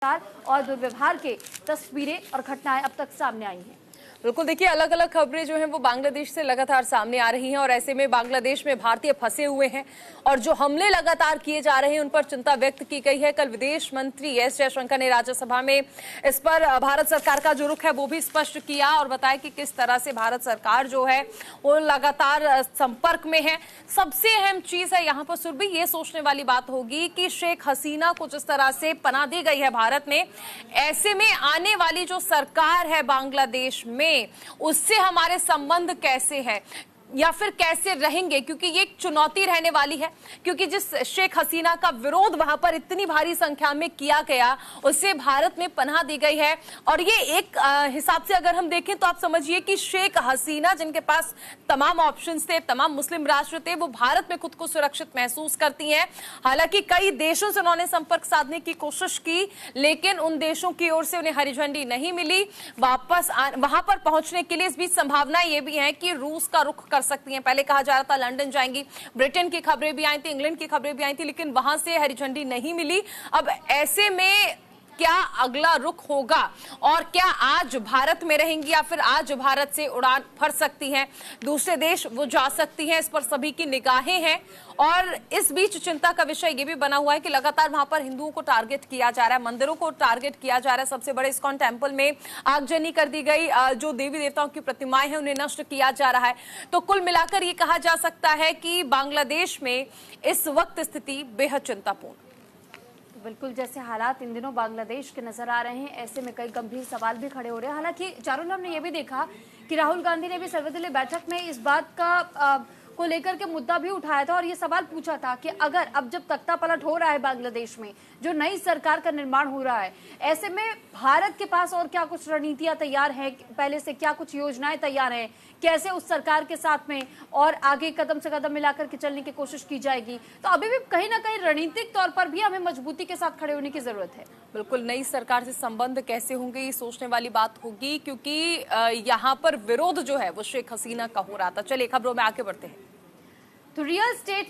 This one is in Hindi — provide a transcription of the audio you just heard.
और दुर्व्यवहार के तस्वीरें और घटनाएं अब तक सामने आई हैं। बिल्कुल, देखिए अलग अलग खबरें जो हैं वो बांग्लादेश से लगातार सामने आ रही हैं और ऐसे में बांग्लादेश में भारतीय फंसे हुए हैं और जो हमले लगातार किए जा रहे हैं उन पर चिंता व्यक्त की गई है। कल विदेश मंत्री एस जयशंकर ने राज्यसभा में इस पर भारत सरकार का जो रुख है वो भी स्पष्ट किया और बताया कि किस तरह से भारत सरकार जो है वो लगातार संपर्क में है। सबसे अहम चीज है यहाँ पर सुरभि, ये सोचने वाली बात होगी कि शेख हसीना को जिस तरह से पनाह दी गई है भारत में, ऐसे में आने वाली जो सरकार है बांग्लादेश में उससे हमारे संबंध कैसे हैं या फिर कैसे रहेंगे, क्योंकि ये एक चुनौती रहने वाली है। क्योंकि जिस शेख हसीना का विरोध वहां पर इतनी भारी संख्या में किया गया उससे भारत में पनाह दी गई है और ये एक हिसाब से अगर हम देखें तो आप समझिए कि शेख हसीना जिनके पास तमाम ऑप्शंस थे, तमाम मुस्लिम राष्ट्र थे, वो भारत में खुद को सुरक्षित महसूस करती हैं। हालांकि कई देशों से उन्होंने संपर्क साधने की कोशिश की लेकिन उन देशों की ओर से उन्हें हरी झंडी नहीं मिली। वापस वहां पर पहुंचने के लिए इस बीच संभावना ये भी है कि रूस का रुख कर सकती हैं। पहले कहा जा रहा था लंदन जाएंगी, ब्रिटेन की खबरें भी आई थी, इंग्लैंड की खबरें भी आई थी, लेकिन वहां से हरी झंडी नहीं मिली। अब ऐसे में क्या अगला रुख होगा और क्या आज भारत में रहेंगी या फिर आज भारत से उड़ान भर सकती हैं, दूसरे देश वो जा सकती हैं, इस पर सभी की निगाहें हैं। और इस बीच चिंता का विषय ये भी बना हुआ है कि लगातार वहां पर हिंदुओं को टारगेट किया जा रहा है, मंदिरों को टारगेट किया जा रहा है। सबसे बड़े इस्कॉन टेम्पल में आगजनी कर दी गई, जो देवी देवताओं की प्रतिमाएं हैं उन्हें नष्ट किया जा रहा है। तो कुल मिलाकर ये कहा जा सकता है कि बांग्लादेश में इस वक्त स्थिति बेहद चिंतापूर्ण। बिल्कुल, जैसे हालात इन दिनों बांग्लादेश के नजर आ रहे हैं ऐसे में कई गंभीर सवाल भी खड़े हो रहे हैं। हालांकि चारुल, हमने ये भी देखा कि राहुल गांधी ने भी सर्वदलीय बैठक में इस बात का को लेकर के मुद्दा भी उठाया था और ये सवाल पूछा था कि अगर अब जब तख्ता पलट हो रहा है बांग्लादेश में, जो नई सरकार का निर्माण हो रहा है, ऐसे में भारत के पास और क्या कुछ रणनीतियां तैयार हैं, पहले से क्या कुछ योजनाएं तैयार हैं, कैसे उस सरकार के साथ में और आगे कदम से कदम मिलाकर के चलने की कोशिश की जाएगी। तो अभी भी कहीं ना कहीं रणनीतिक तौर पर भी हमें मजबूती के साथ खड़े होने की जरूरत है। बिल्कुल, नई सरकार से संबंध कैसे होंगे ये सोचने वाली बात होगी, क्योंकि यहाँ पर विरोध जो है वो शेख हसीना का हो रहा था। चलिए खबरों में आगे बढ़ते हैं। तो रियल स्टेट में